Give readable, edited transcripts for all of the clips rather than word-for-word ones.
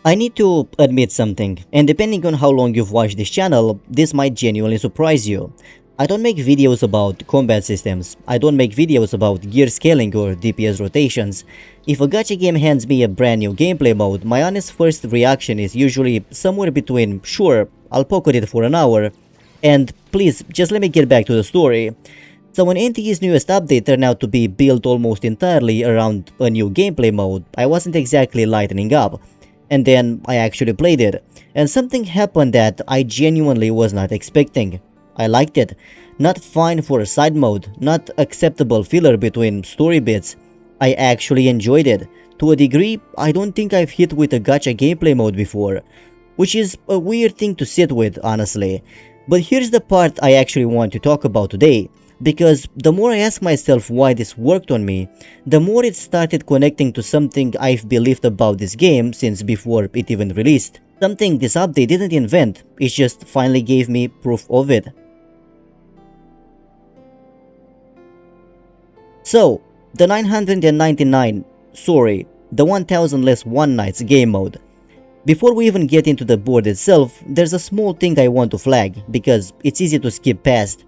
I need to admit something, and depending on how long you've watched this channel, this might genuinely surprise you. I don't make videos about combat systems, I don't make videos about gear scaling or DPS rotations. If a gacha game hands me a brand new gameplay mode, my honest first reaction is usually somewhere between sure, I'll poke at it for an hour, and please, just let me get back to the story. So when NTE's newest update turned out to be built almost entirely around a new gameplay mode, I wasn't exactly lightening up. And then I actually played it, and something happened that I genuinely was not expecting. I liked it. Not fine for a side mode, not acceptable filler between story bits. I actually enjoyed it. To a degree, I don't think I've hit with a gacha gameplay mode before, which is a weird thing to sit with, honestly. But here's the part I actually want to talk about today. Because the more I ask myself why this worked on me, the more it started connecting to something I've believed about this game since before it even released. Something this update didn't invent, it just finally gave me proof of it. So, the 999, sorry, the 1000 less one nights game mode. Before we even get into the board itself, there's a small thing I want to flag, because it's easy to skip past.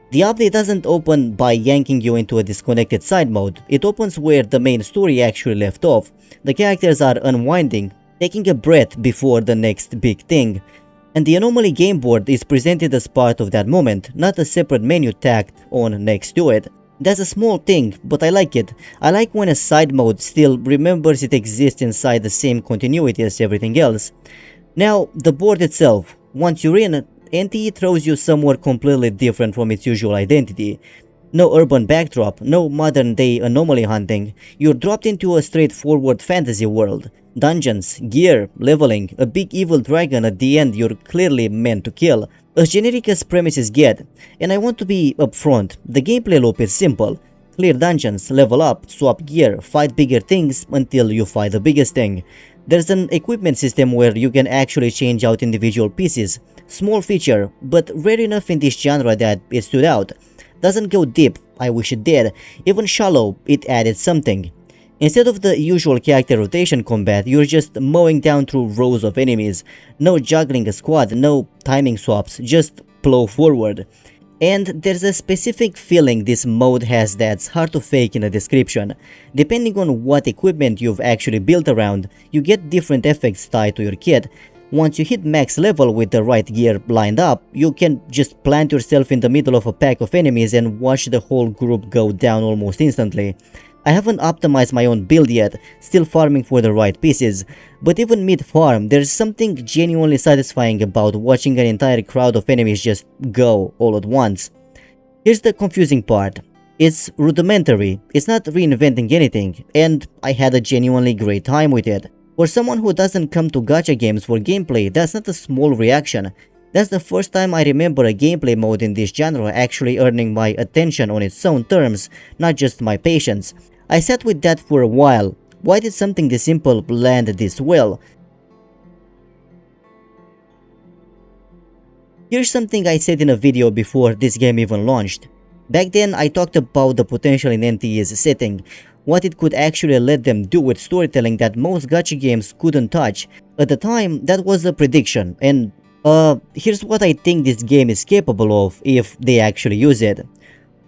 The update doesn't open by yanking you into a disconnected side mode, it opens where the main story actually left off. The characters are unwinding, taking a breath before the next big thing. And the anomaly game board is presented as part of that moment, not a separate menu tacked on next to it. That's a small thing, but I like it. I like when a side mode still remembers it exists inside the same continuity as everything else. Now, the board itself. Once you're in, NTE throws you somewhere completely different from its usual identity. No urban backdrop, no modern day anomaly hunting, you're dropped into a straightforward fantasy world. Dungeons, gear, leveling, a big evil dragon at the end you're clearly meant to kill. As generic as premises get, and I want to be upfront, the gameplay loop is simple. Clear dungeons, level up, swap gear, fight bigger things until you fight the biggest thing. There's an equipment system where you can actually change out individual pieces. Small feature, but rare enough in this genre that it stood out. Doesn't go deep, I wish it did. Even shallow, it added something. Instead of the usual character rotation combat, you're just mowing down through rows of enemies. No juggling a squad, no timing swaps, just plow forward. And there's a specific feeling this mode has that's hard to fake in a description. Depending on what equipment you've actually built around, you get different effects tied to your kit. Once you hit max level with the right gear lined up, you can just plant yourself in the middle of a pack of enemies and watch the whole group go down almost instantly. I haven't optimized my own build yet, still farming for the right pieces, but even mid-farm, there's something genuinely satisfying about watching an entire crowd of enemies just go all at once. Here's the confusing part. It's rudimentary, it's not reinventing anything, and I had a genuinely great time with it. For someone who doesn't come to gacha games for gameplay, that's not a small reaction. That's the first time I remember a gameplay mode in this genre actually earning my attention on its own terms, not just my patience. I sat with that for a while. Why did something this simple land this well? Here's something I said in a video before this game even launched. Back then I talked about the potential in NTE's setting, what it could actually let them do with storytelling that most gacha games couldn't touch. At the time, that was a prediction, and here's what I think this game is capable of if they actually use it.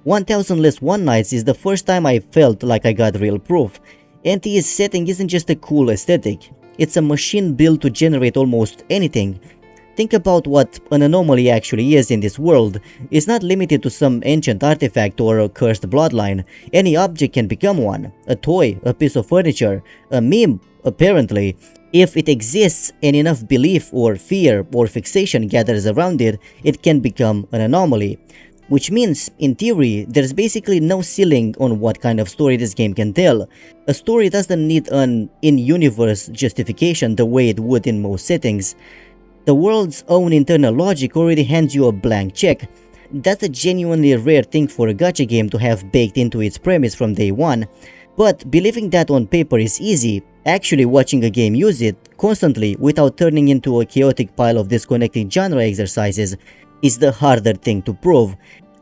1000 Less One Nights is the first time I felt like I got real proof. NTE's setting isn't just a cool aesthetic, it's a machine built to generate almost anything. Think about what an anomaly actually is in this world. It's not limited to some ancient artifact or a cursed bloodline. Any object can become one. A toy, a piece of furniture, a meme, apparently. If it exists and enough belief or fear or fixation gathers around it, it can become an anomaly. Which means, in theory, there's basically no ceiling on what kind of story this game can tell. A story doesn't need an in-universe justification the way it would in most settings. The world's own internal logic already hands you a blank check. That's a genuinely rare thing for a gacha game to have baked into its premise from day one. But believing that on paper is easy, actually watching a game use it constantly without turning into a chaotic pile of disconnecting genre exercises is the harder thing to prove.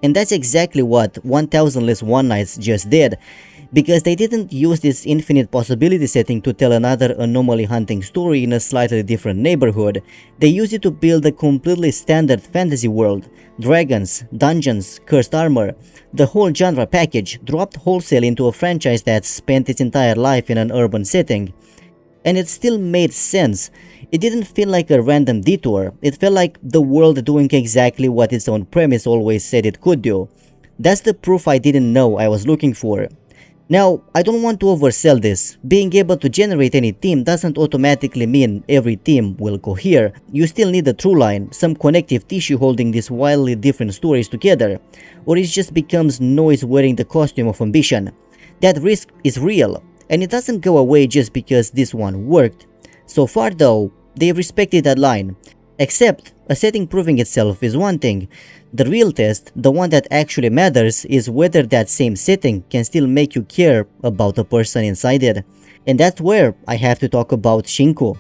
And that's exactly what 1000 Less One Nights just did. because they didn't use this infinite possibility setting to tell another anomaly hunting story in a slightly different neighborhood. They used it to build a completely standard fantasy world. Dragons, dungeons, cursed armor, the whole genre package dropped wholesale into a franchise that spent its entire life in an urban setting. And it still made sense. It didn't feel like a random detour, it felt like the world doing exactly what its own premise always said it could do. That's the proof I didn't know I was looking for. Now, I don't want to oversell this. Being able to generate any theme doesn't automatically mean every theme will cohere. You still need a through line, some connective tissue holding these wildly different stories together, or it just becomes noise wearing the costume of ambition. That risk is real, and it doesn't go away just because this one worked. So far though, they've respected that line. Except, a setting proving itself is one thing. The real test, the one that actually matters, is whether that same setting can still make you care about the person inside it. And that's where I have to talk about Shinku.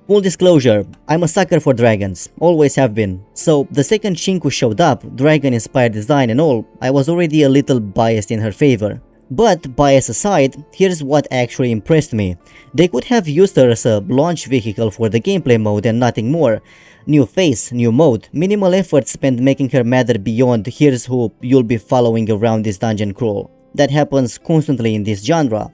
Full disclosure, I'm a sucker for dragons, always have been. So the second Shinku showed up, dragon inspired design and all, I was already a little biased in her favor. But bias aside, here's what actually impressed me. They could have used her as a launch vehicle for the gameplay mode and nothing more. New face, new mode, minimal effort spent making her matter beyond here's who you'll be following around this dungeon crawl. That happens constantly in this genre.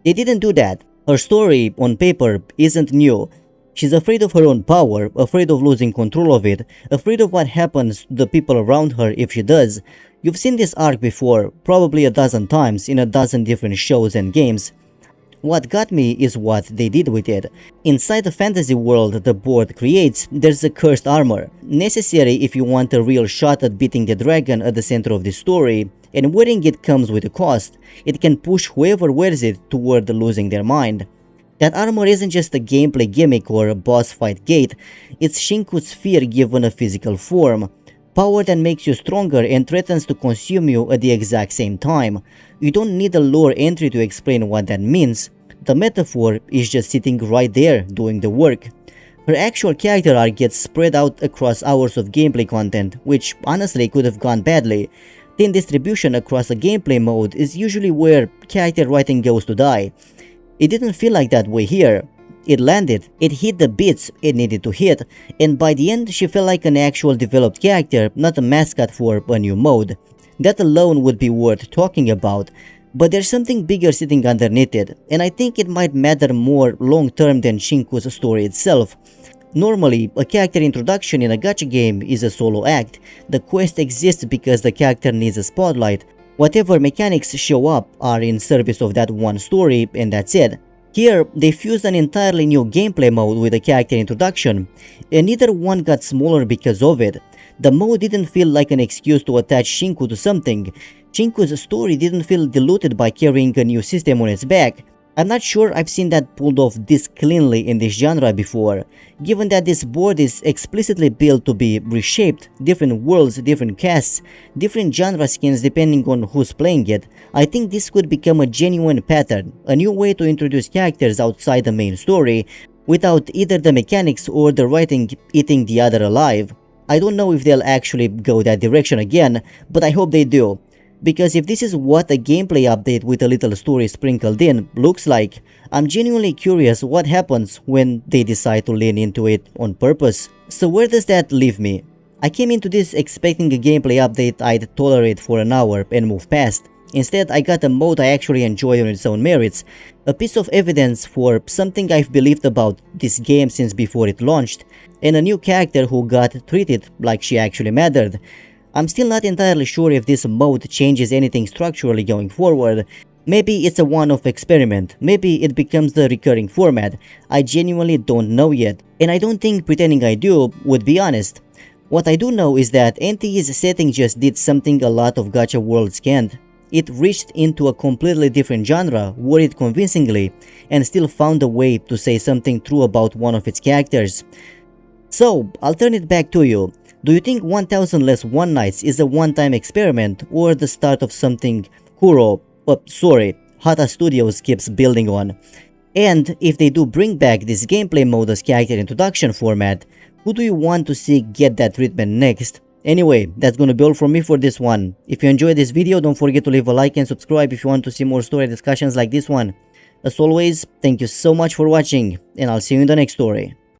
They didn't do that. Her story, on paper, isn't new. She's afraid of her own power, afraid of losing control of it, afraid of what happens to the people around her if she does. You've seen this arc before, probably a dozen times in a dozen different shows and games. What got me is what they did with it. Inside the fantasy world the board creates, there's a cursed armor, necessary if you want a real shot at beating the dragon at the center of the story, and wearing it comes with a cost. It can push whoever wears it toward losing their mind. That armor isn't just a gameplay gimmick or a boss fight gate, it's Shinku's fear given a physical form. Power that makes you stronger and threatens to consume you at the exact same time. You don't need a lore entry to explain what that means. The metaphor is just sitting right there doing the work. Her actual character arc gets spread out across hours of gameplay content, which honestly could have gone badly. Thin distribution across a gameplay mode is usually where character writing goes to die. It didn't feel like that way here. It landed, it hit the beats it needed to hit, and by the end she felt like an actual developed character, not a mascot for a new mode. That alone would be worth talking about, but there's something bigger sitting underneath it, and I think it might matter more long term than Shinku's story itself. Normally, a character introduction in a gacha game is a solo act. The quest exists because the character needs a spotlight. Whatever mechanics show up are in service of that one story, and that's it. Here, they fused an entirely new gameplay mode with a character introduction, and neither one got smaller because of it. The mode didn't feel like an excuse to attach Shinku to something. Shinku's story didn't feel diluted by carrying a new system on its back. I'm not sure I've seen that pulled off this cleanly in this genre before. Given that this board is explicitly built to be reshaped, different worlds, different casts, different genre skins depending on who's playing it, I think this could become a genuine pattern, a new way to introduce characters outside the main story, without either the mechanics or the writing eating the other alive. I don't know if they'll actually go that direction again, but I hope they do. Because if this is what a gameplay update with a little story sprinkled in looks like, I'm genuinely curious what happens when they decide to lean into it on purpose. So where does that leave me? I came into this expecting a gameplay update I'd tolerate for an hour and move past. Instead, I got a mode I actually enjoy on its own merits, a piece of evidence for something I've believed about this game since before it launched, and a new character who got treated like she actually mattered. I'm still not entirely sure if this mode changes anything structurally going forward. Maybe it's a one-off experiment, maybe it becomes the recurring format. I genuinely don't know yet, and I don't think pretending I do would be honest. What I do know is that NTE's setting just did something a lot of gacha worlds can't. It reached into a completely different genre, wore it convincingly, and still found a way to say something true about one of its characters. So, I'll turn it back to you. Do you think 1000 Less One Nights is a one-time experiment or the start of something Hata Studios keeps building on? And if they do bring back this gameplay mode as character introduction format, who do you want to see get that treatment next? Anyway, that's gonna be all from me for this one. If you enjoyed this video, don't forget to leave a like and subscribe if you want to see more story discussions like this one. As always, thank you so much for watching, and I'll see you in the next story.